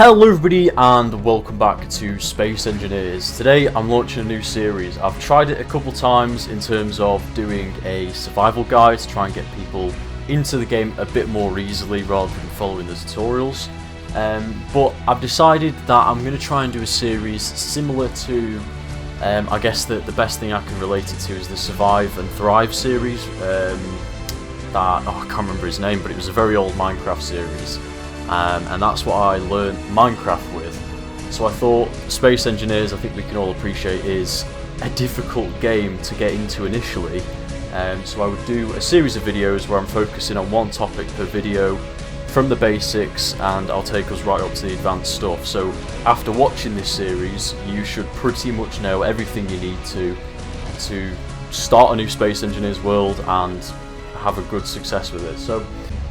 Hello everybody and welcome back to Space Engineers. Today I'm launching a new series. I've tried it a couple times in terms of doing a survival guide to try and get people into the game a bit more easily rather than following the tutorials. But I've decided that I'm going to try and do a series similar to, I guess the best thing I can relate it to is the Survive and Thrive series. I can't remember his name, but it was a very old Minecraft series. And that's what I learned Minecraft with. So I thought Space Engineers, I think we can all appreciate, is a difficult game to get into initially. So I would do a series of videos where I'm focusing on one topic per video from the basics, and I'll take us right up to the advanced stuff. So after watching this series, you should pretty much know everything you need to start a new Space Engineers world and have a good success with it.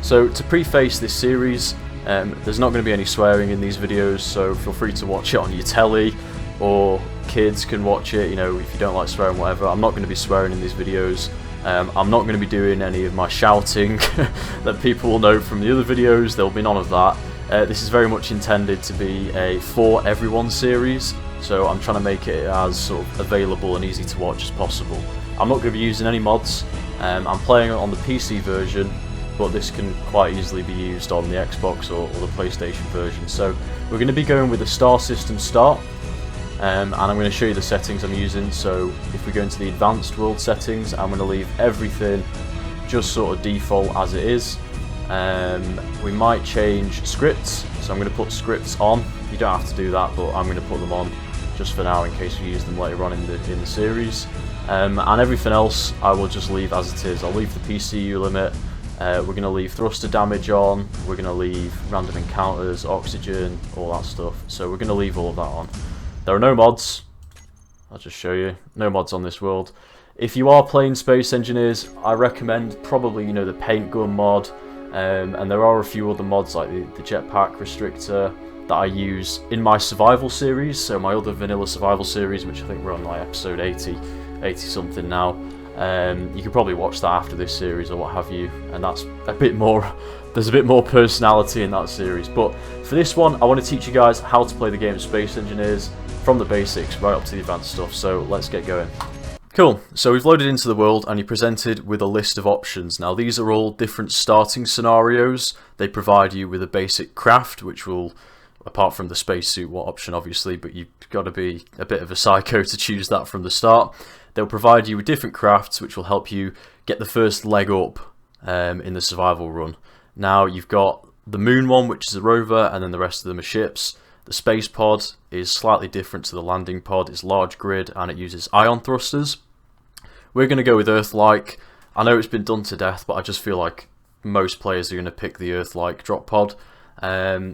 So to preface this series, there's not going to be any swearing in these videos, so feel free to watch it on your telly, or kids can watch it, you know, if you don't like swearing, whatever. I'm not going to be swearing in these videos. I'm not going to be doing any of my shouting that people will know from the other videos. There'll be none of that. This is very much intended to be a for everyone series, so I'm trying to make it as sort of available and easy to watch as possible. I'm not going to be using any mods. I'm playing it on the PC version, but this can quite easily be used on the Xbox or the PlayStation version. So we're going to be going with the Star System Start, and I'm going to show you the settings I'm using. So if we go into the Advanced World settings, I'm going to leave everything just sort of default as it is. We might change scripts, so I'm going to put scripts on. You don't have to do that, but I'm going to put them on just for now in case we use them later on in the series. And everything else I will just leave as it is. I'll leave the PCU limit. We're going to leave thruster damage on, we're going to leave random encounters, oxygen, all that stuff. So we're going to leave all of that on. There are no mods. I'll just show you. No mods on this world. If you are playing Space Engineers, I recommend probably, you know, the paint gun mod. And there are a few other mods like the jetpack restrictor that I use in my survival series. So my other vanilla survival series, which I think we're on like episode 80 something now. You can probably watch that after this series or what have you, and that's a bit more, there's a bit more personality in that series. But for this one, I want to teach you guys how to play the game Space Engineers from the basics right up to the advanced stuff, so let's get going. Cool, so we've loaded into the world and you're presented with a list of options. Now these are all different starting scenarios. They provide you with a basic craft, which will, apart from the spacesuit option obviously, but you've got to be a bit of a psycho to choose that from the start. They'll provide you with different crafts which will help you get the first leg up in the survival run. Now you've got the moon one, which is a rover, and then the rest of them are ships. The space pod is slightly different to the landing pod. It's large grid and it uses ion thrusters. We're going to go with Earth-like. I know it's been done to death, but I just feel like most players are going to pick the Earth-like drop pod.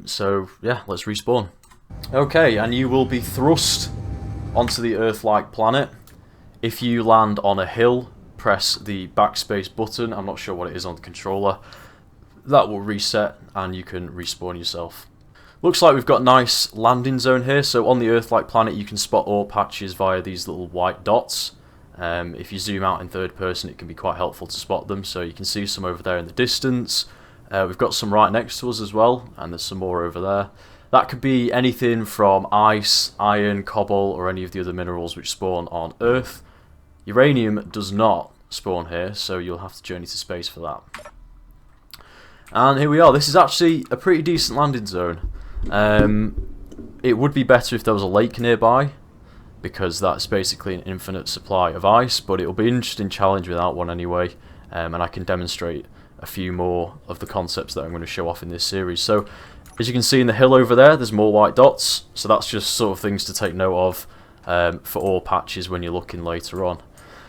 So yeah, let's respawn. Okay, and you will be thrust onto the Earth-like planet. If you land on a hill, press the backspace button. I'm not sure what it is on the controller. That will reset and you can respawn yourself. Looks like we've got a nice landing zone here. So on the Earth-like planet you can spot ore patches via these little white dots. If you zoom out in third person it can be quite helpful to spot them. So you can see some over there in the distance. We've got some right next to us as well, and there's some more over there. That could be anything from ice, iron, cobalt, or any of the other minerals which spawn on Earth. Uranium does not spawn here, so you'll have to journey to space for that. And here we are. This is actually a pretty decent landing zone. It would be better if there was a lake nearby, because that's basically an infinite supply of ice, but it'll be an interesting challenge without one anyway, and I can demonstrate a few more of the concepts that I'm going to show off in this series. So, as you can see in the hill over there, there's more white dots, so that's just sort of things to take note of for ore patches when you're looking later on.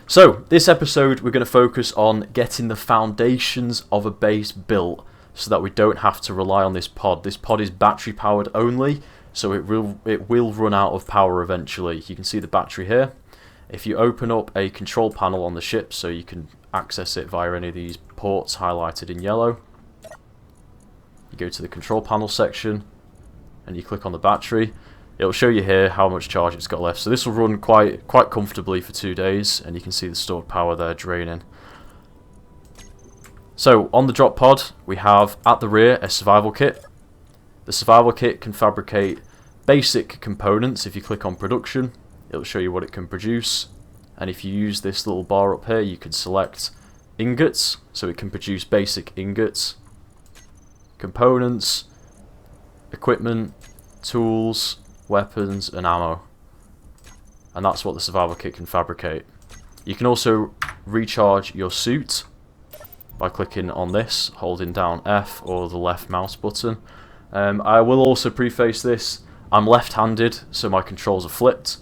So, this episode we're going to focus on getting the foundations of a base built so that we don't have to rely on this pod. This pod is battery powered only, so it will run out of power eventually. You can see the battery here. If you open up a control panel on the ship, so you can access it via any of these ports highlighted in yellow, you go to the control panel section and you click on the battery. It'll show you here how much charge it's got left. So this will run quite comfortably for 2 days, and you can see the stored power there draining. So on the drop pod we have at the rear a survival kit. The survival kit can fabricate basic components. If you click on production, it'll show you what it can produce. And if you use this little bar up here, you can select ingots, so it can produce basic ingots, components, equipment, tools, weapons, and ammo. And that's what the survival kit can fabricate. You can also recharge your suit by clicking on this, holding down F or the left mouse button. I will also preface this, I'm left-handed, so my controls are flipped.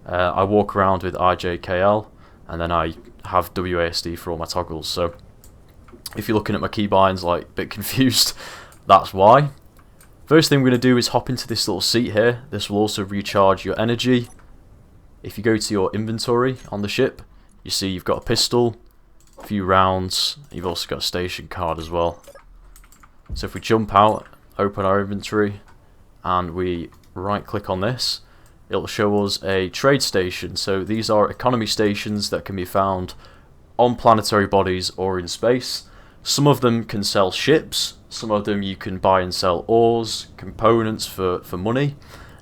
I walk around with IJKL, and then I have WASD for all my toggles, so if you're looking at my keybinds like a bit confused, that's why. First thing we're going to do is hop into this little seat here. This will also recharge your energy. If you go to your inventory on the ship, you see you've got a pistol, a few rounds, you've also got a station card as well. So if we jump out, open our inventory, and we right click on this, it'll show us a trade station. So these are economy stations that can be found on planetary bodies or in space. Some of them can sell ships, some of them you can buy and sell ores, components for money.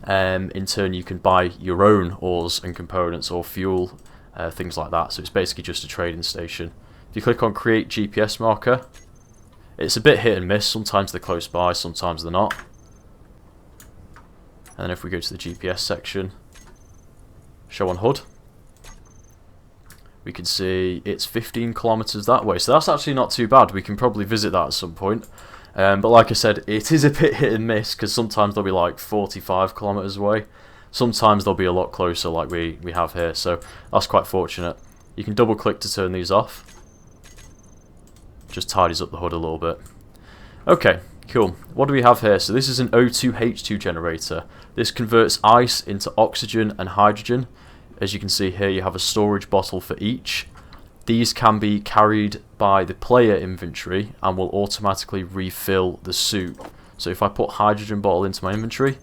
In turn you can buy your own ores and components or fuel, things like that. So it's basically just a trading station. If you click on create GPS marker, it's a bit hit and miss. Sometimes they're close by, sometimes they're not. And then if we go to the GPS section, show on HUD, we can see it's 15 kilometers that way. So that's actually not too bad. We can probably visit that at some point. But like I said, it is a bit hit and miss because sometimes they'll be like 45 kilometers away. Sometimes they'll be a lot closer like we have here. So that's quite fortunate. You can double click to turn these off. Just tidies up the HUD a little bit. Okay. Cool. What do we have here? So this is an O2H2 generator. This converts ice into oxygen and hydrogen. As you can see here, you have a storage bottle for each. These can be carried by the player inventory and will automatically refill the suit. So if I put hydrogen bottle into my inventory,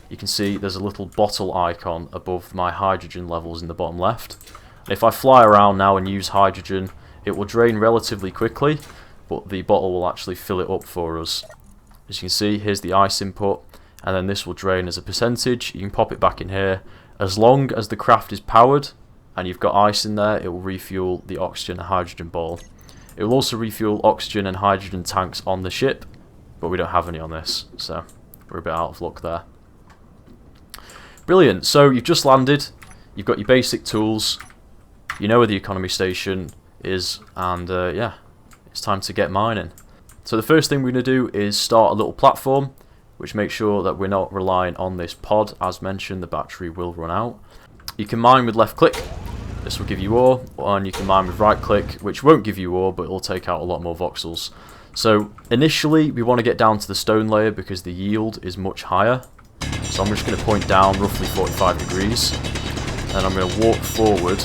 you can see there's a little bottle icon above my hydrogen levels in the bottom left. And if I fly around now and use hydrogen, it will drain relatively quickly, but the bottle will actually fill it up for us. As you can see, here's the ice input, and then this will drain as a percentage. You can pop it back in here. As long as the craft is powered and you've got ice in there, it will refuel the oxygen and hydrogen bottle. It will also refuel oxygen and hydrogen tanks on the ship, but we don't have any on this, so we're a bit out of luck there. Brilliant. So you've just landed, you've got your basic tools, you know where the economy station is, and yeah, it's time to get mining. So the first thing we're going to do is start a little platform, which makes sure that we're not relying on this pod. As mentioned, the battery will run out. You can mine with left click, this will give you ore, and you can mine with right click, which won't give you ore, but it will take out a lot more voxels. So initially we want to get down to the stone layer because the yield is much higher. So I'm just going to point down roughly 45 degrees, and I'm going to walk forward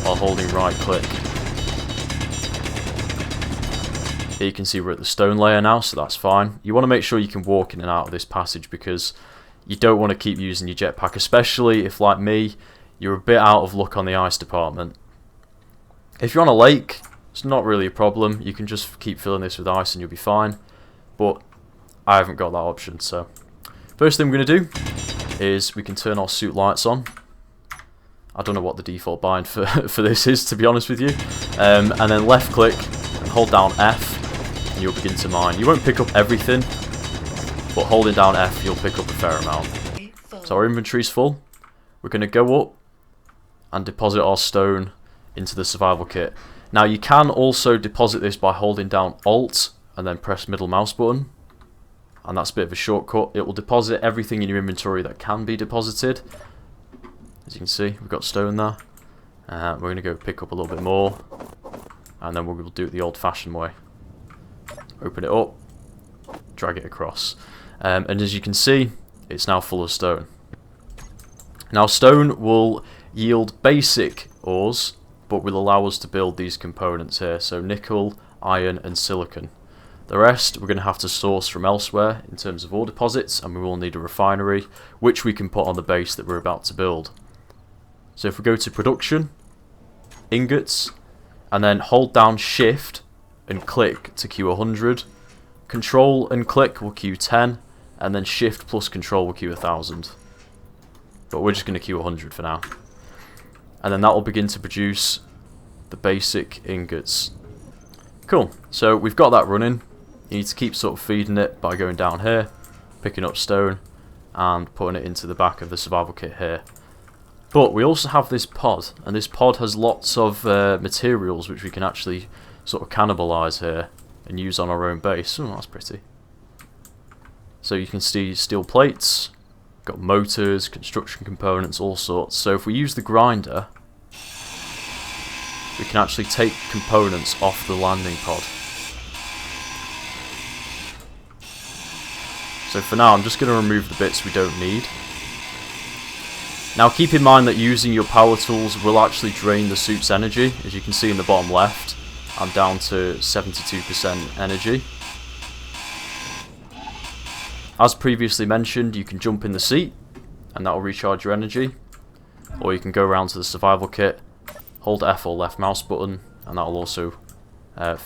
while holding right click. Here you can see we're at the stone layer now, so that's fine. You want to make sure you can walk in and out of this passage because you don't want to keep using your jetpack, especially if, like me, you're a bit out of luck on the ice department. If you're on a lake, it's not really a problem. You can just keep filling this with ice and you'll be fine. But I haven't got that option, so first thing we're going to do is we can turn our suit lights on. I don't know what the default bind for this is, to be honest with you. And then left click and hold down F. And you'll begin to mine. You won't pick up everything, but holding down F you'll pick up a fair amount. So our inventory's full. We're going to go up and deposit our stone into the survival kit. Now you can also deposit this by holding down Alt and then press middle mouse button, and that's a bit of a shortcut. It will deposit everything in your inventory that can be deposited. As you can see, we've got stone there. We're going to go pick up a little bit more, and then we'll do it the old-fashioned way. Open it up, drag it across, and as you can see, it's now full of stone. Now stone will yield basic ores, but will allow us to build these components here, so nickel, iron and silicon. The rest we're going to have to source from elsewhere in terms of ore deposits, and we will need a refinery, which we can put on the base that we're about to build. So if we go to production, ingots, and then hold down shift and click to queue 100, control and click will queue 10, and then Shift plus Control will queue 1000. But we're just going to queue 100 for now. And then that will begin to produce the basic ingots. Cool, so we've got that running. You need to keep sort of feeding it by going down here, picking up stone, and putting it into the back of the survival kit here. But we also have this pod, and this pod has lots of materials which we can actually sort of cannibalize here and use on our own base. Oh, that's pretty. So you can see steel plates, got motors, construction components, all sorts. So if we use the grinder, we can actually take components off the landing pod. So for now I'm just going to remove the bits we don't need. Now keep in mind that using your power tools will actually drain the suit's energy. As you can see in the bottom left, I'm down to 72% energy. As previously mentioned, you can jump in the seat and that will recharge your energy. Or you can go around to the survival kit, hold F or left mouse button, and that will also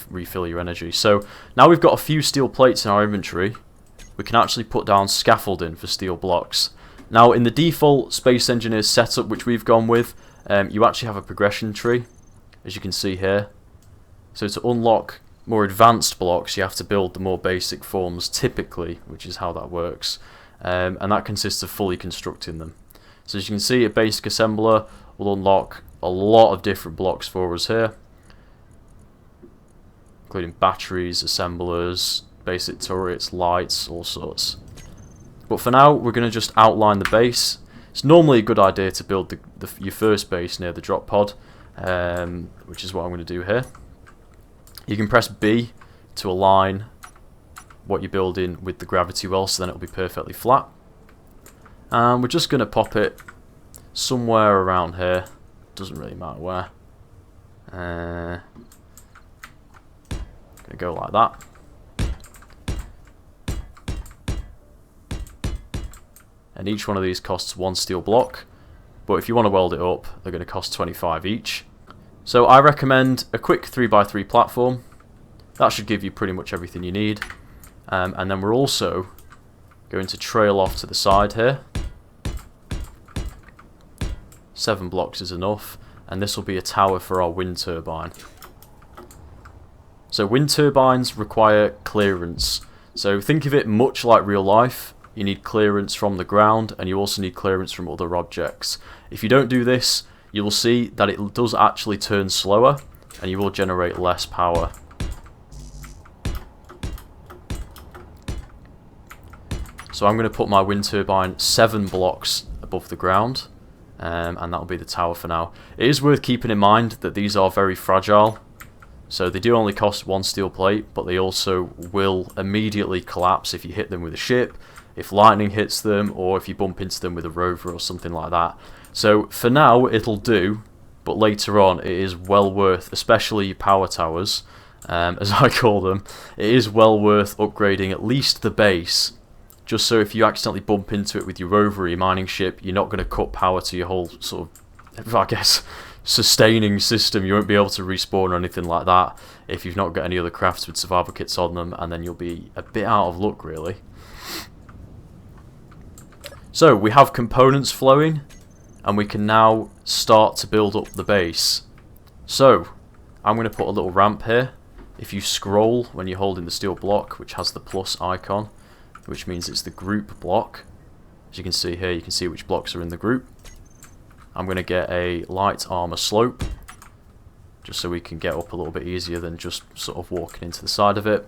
refill your energy. So now we've got a few steel plates in our inventory, we can actually put down scaffolding for steel blocks. Now in the default Space Engineers setup which we've gone with, you actually have a progression tree, as you can see here. So to unlock more advanced blocks you have to build the more basic forms typically, which is how that works. And that consists of fully constructing them. So as you can see, a basic assembler will unlock a lot of different blocks for us here, including batteries, assemblers, basic turrets, lights, all sorts. But for now we're going to just outline the base. It's normally a good idea to build your first base near the drop pod, which is what I'm going to do here. You can press B to align what you're building with the gravity well, so then it'll be perfectly flat. And we're just going to pop it somewhere around here, doesn't really matter where. Going to go like that. And each one of these costs 1 steel block, but if you want to weld it up they're going to cost 25 each. So I recommend a quick 3x3 platform. That should give you pretty much everything you need. And then we're also going to trail off to the side here. 7 blocks is enough, and this will be a tower for our wind turbine. So wind turbines require clearance. So think of it much like real life. You need clearance from the ground, and you also need clearance from other objects. If you don't do this, you will see that it does actually turn slower, and you will generate less power. So I'm going to put my wind turbine 7 blocks above the ground, and that will be the tower for now. It is worth keeping in mind that these are very fragile. So they do only cost 1 steel plate, but they also will immediately collapse if you hit them with a ship, if lightning hits them, or if you bump into them with a rover or something like that. So for now it'll do, but later on it is well worth, especially power towers, as I call them, it is well worth upgrading at least the base, just so if you accidentally bump into it with your rover or your mining ship, you're not going to cut power to your whole sort of, I guess, sustaining system. You won't be able to respawn or anything like that if you've not got any other crafts with survival kits on them, and then you'll be a bit out of luck really. So we have components flowing, and we can now start to build up the base. So I'm going to put a little ramp here. If you scroll when you're holding the steel block, which has the plus icon, which means it's the group block, as you can see here, you can see which blocks are in the group. I'm going to get a light armor slope, just so we can get up a little bit easier than just sort of walking into the side of it.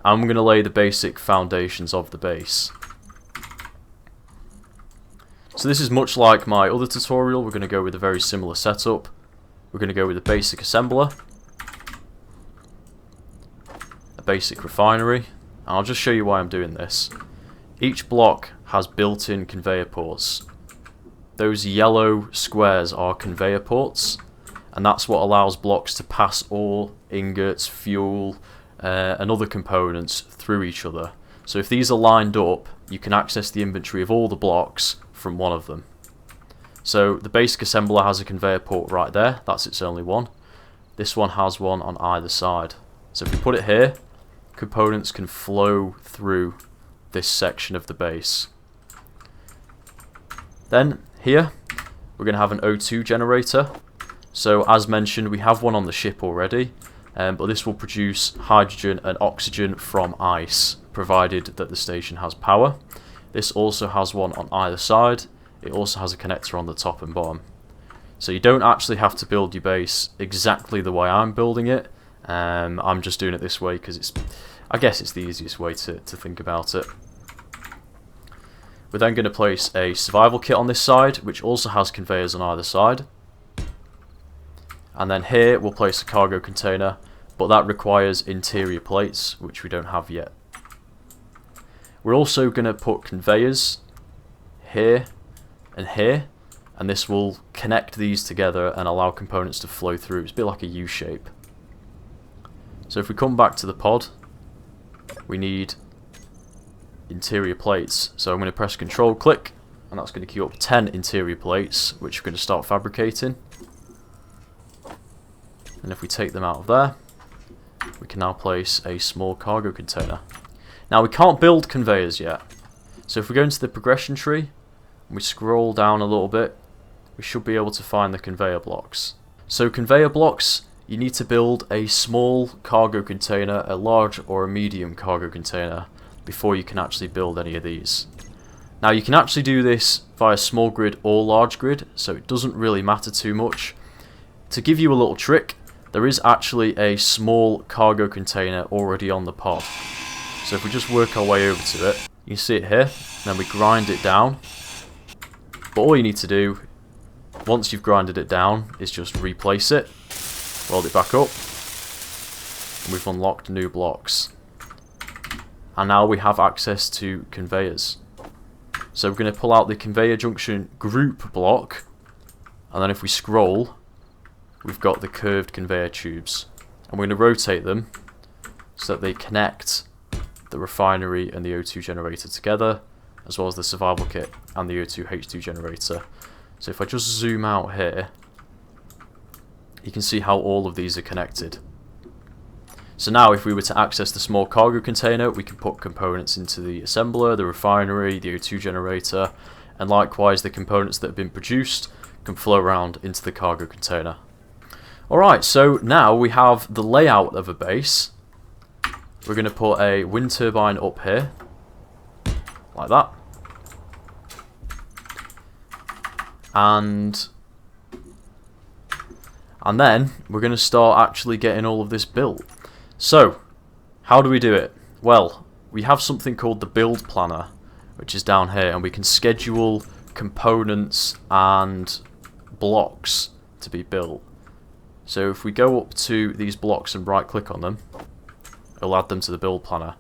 I'm going to lay the basic foundations of the base. So this is much like my other tutorial. We're going to go with a very similar setup. We're going to go with a basic assembler, a basic refinery, and I'll just show you why I'm doing this. Each block has built-in conveyor ports. Those yellow squares are conveyor ports, and that's what allows blocks to pass ore, ingots, fuel, and other components through each other. So if these are lined up, you can access the inventory of all the blocks from one of them. So the basic assembler has a conveyor port right there, that's its only one. This one has one on either side. So if we put it here, components can flow through this section of the base. Then here we're going to have an O2 generator. So as mentioned, we have one on the ship already, but this will produce hydrogen and oxygen from ice, provided that the station has power. This also has one on either side. It also has a connector on the top and bottom. So you don't actually have to build your base exactly the way I'm building it. I'm just doing it this way because I guess it's the easiest way to think about it. We're then going to place a survival kit on this side, which also has conveyors on either side. And then here we'll place a cargo container, but that requires interior plates, which we don't have yet. We're also going to put conveyors here and here, and this will connect these together and allow components to flow through. It's a bit like a U shape. So if we come back to the pod, we need interior plates. So I'm going to press Control click, and that's going to queue up 10 interior plates, which we're going to start fabricating. And if we take them out of there, we can now place a small cargo container. Now we can't build conveyors yet, so if we go into the progression tree and we scroll down a little bit, we should be able to find the conveyor blocks. So conveyor blocks, you need to build a small cargo container, a large or a medium cargo container, before you can actually build any of these. Now you can actually do this via small grid or large grid, so it doesn't really matter too much. To give you a little trick, there is actually a small cargo container already on the pod. So if we just work our way over to it, you can see it here, and then we grind it down. But all you need to do, once you've grinded it down, is just replace it, weld it back up, and we've unlocked new blocks. And now we have access to conveyors. So we're going to pull out the conveyor junction group block, and then if we scroll, we've got the curved conveyor tubes. And we're going to rotate them so that they connect the refinery and the O2 generator together, as well as the survival kit and the O2 H2 generator. So if I just zoom out here, you can see how all of these are connected. So now if we were to access the small cargo container, we can put components into the assembler, the refinery, the O2 generator, and likewise the components that have been produced can flow around into the cargo container. Alright, so now we have the layout of a base. We're going to put a wind turbine up here, like that. And then we're going to start actually getting all of this built. So, how do we do it? Well, we have something called the build planner, which is down here, and we can schedule components and blocks to be built. So if we go up to these blocks and right click on them, it'll add them to the build planner.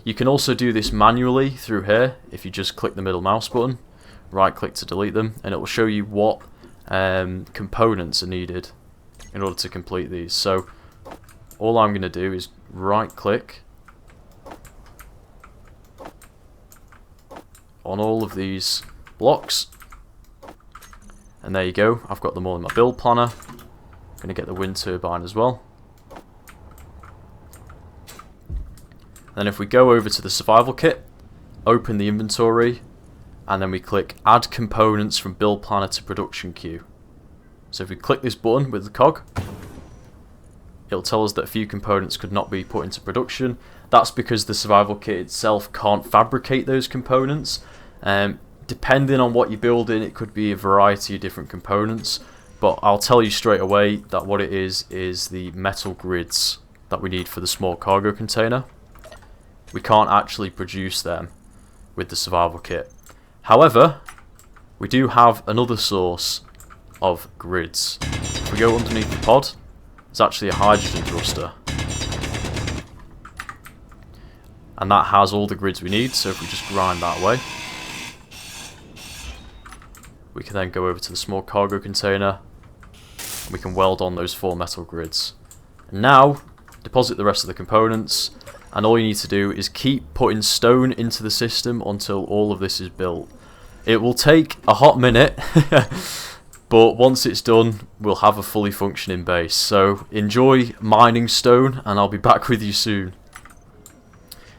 You can also do this manually through here if you just click the middle mouse button, right click to delete them, and it will show you what components are needed in order to complete these. So all I'm going to do is right click on all of these blocks, and there you go, I've got them all in my build planner. I'm going to get the wind turbine as well. Then if we go over to the survival kit, open the inventory, and then we click add components from build planner to production queue. So if we click this button with the cog, it'll tell us that a few components could not be put into production. That's because the survival kit itself can't fabricate those components. Depending on what you're building, it could be a variety of different components, but I'll tell you straight away that what it is the metal grids that we need for the small cargo container. We can't actually produce them with the survival kit. However, we do have another source of grids. If we go underneath the pod, it's actually a hydrogen thruster, and that has all the grids we need. So if we just grind that away, we can then go over to the small cargo container, and we can weld on those 4 metal grids. And now deposit the rest of the components, and all you need to do is keep putting stone into the system until all of this is built. It will take a hot minute, but once it's done, we'll have a fully functioning base. So enjoy mining stone, and I'll be back with you soon.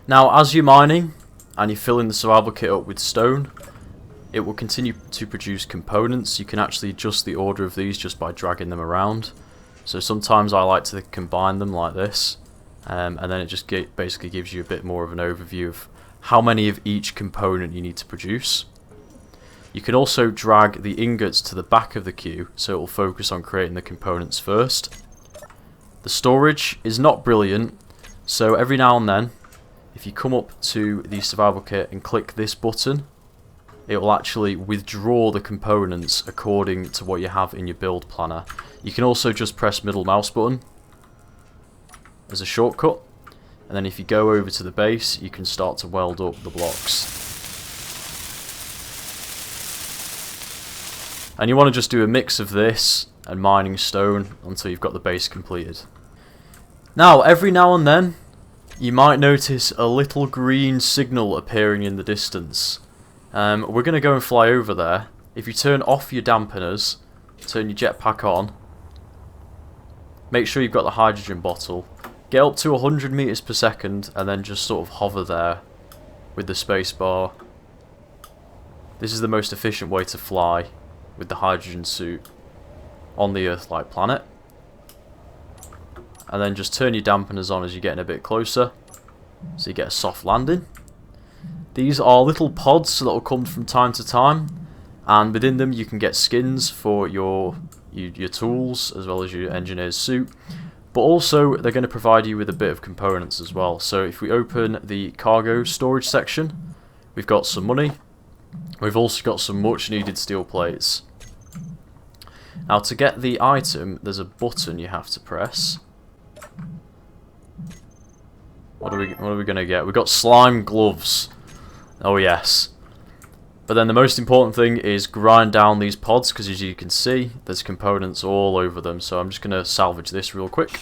Now, as you're mining, and you fill in the survival kit up with stone, it will continue to produce components. You can actually adjust the order of these just by dragging them around. So sometimes I like to combine them like this, and then it just basically gives you a bit more of an overview of how many of each component you need to produce. You can also drag the ingots to the back of the queue, so it will focus on creating the components first. The storage is not brilliant, so every now and then, if you come up to the survival kit and click this button, it will actually withdraw the components according to what you have in your build planner. You can also just press middle mouse button as a shortcut, and then if you go over to the base, you can start to weld up the blocks. And you want to just do a mix of this and mining stone until you've got the base completed. Now, every now and then, you might notice a little green signal appearing in the distance. We're going to go and fly over there. If you turn off your dampeners, turn your jetpack on, make sure you've got the hydrogen bottle, get up to 100 meters per second, and then just sort of hover there with the spacebar. This is the most efficient way to fly with the hydrogen suit on the Earth-like planet. And then just turn your dampeners on as you're getting a bit closer, so you get a soft landing. These are little pods that will come from time to time, and within them you can get skins for your tools as well as your engineer's suit. But also they're going to provide you with a bit of components as well. So if we open the cargo storage section, we've got some money. We've also got some much needed steel plates. Now to get the item, there's a button you have to press. What are we going to get? We've got slime gloves. Oh yes. But then the most important thing is grind down these pods, because as you can see, there's components all over them. So I'm just going to salvage this real quick.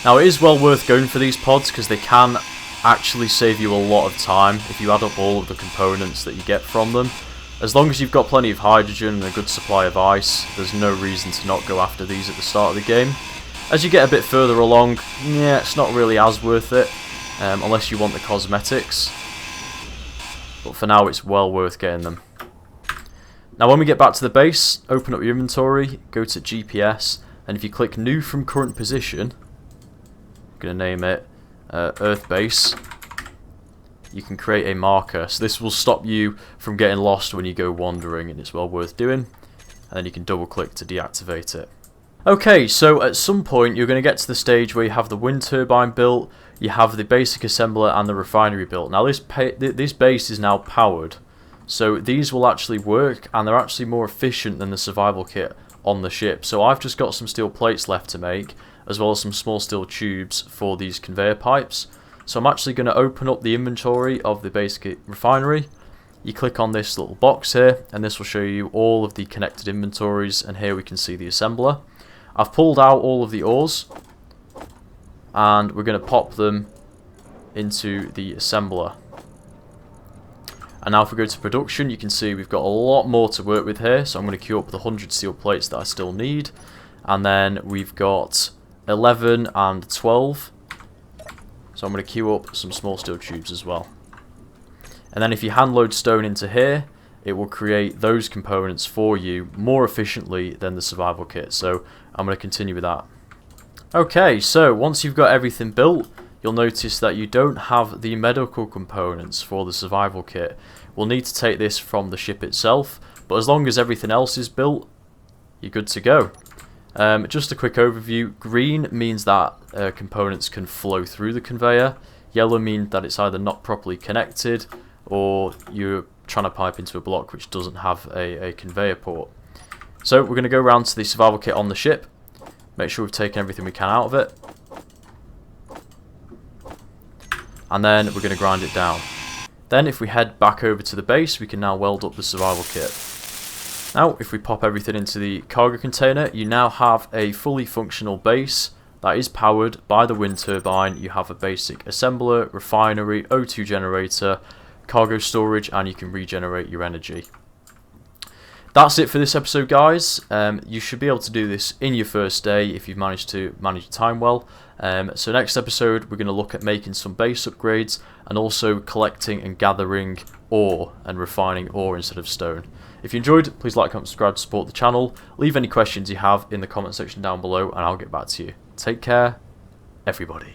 Now it is well worth going for these pods, because they can actually save you a lot of time if you add up all of the components that you get from them. As long as you've got plenty of hydrogen and a good supply of ice, there's no reason to not go after these at the start of the game. As you get a bit further along, yeah, it's not really as worth it, unless you want the cosmetics. But for now, it's well worth getting them. Now when we get back to the base, open up your inventory, go to GPS, and if you click New from Current Position, I'm going to name it Earth Base, you can create a marker. So this will stop you from getting lost when you go wandering, and it's well worth doing. And then you can double click to deactivate it. Okay, so at some point you're going to get to the stage where you have the wind turbine built, you have the basic assembler and the refinery built. Now this base is now powered, so these will actually work, and they're actually more efficient than the survival kit on the ship. So I've just got some steel plates left to make, as well as some small steel tubes for these conveyor pipes. So I'm actually going to open up the inventory of the basic refinery. You click on this little box here, and this will show you all of the connected inventories, and here we can see the assembler. I've pulled out all of the ores, and we're going to pop them into the assembler. And now if we go to production, you can see we've got a lot more to work with here. So I'm going to queue up the 100 steel plates that I still need, and then we've got 11 and 12. So I'm going to queue up some small steel tubes as well. And then if you hand load stone into here, it will create those components for you more efficiently than the survival kit. So I'm going to continue with that. Okay, so once you've got everything built, you'll notice that you don't have the medical components for the survival kit. We'll need to take this from the ship itself, but as long as everything else is built, you're good to go. Just a quick overview. Green means that components can flow through the conveyor. Yellow means that it's either not properly connected, or you're trying to pipe into a block which doesn't have a conveyor port. So we're going to go around to the survival kit on the ship, make sure we've taken everything we can out of it, and then we're going to grind it down. Then if we head back over to the base, we can now weld up the survival kit. Now if we pop everything into the cargo container, you now have a fully functional base that is powered by the wind turbine. You have a basic assembler, refinery, O2 generator, cargo storage, and you can regenerate your energy. that's it for this episode, guys. You should be able to do this in your first day if you've managed to manage your time well. So next episode, we're going to look at making some base upgrades and also collecting and gathering ore and refining ore instead of stone. If you enjoyed, please like, comment, subscribe to support the channel. Leave any questions you have in the comment section down below and I'll get back to you. Take care, everybody.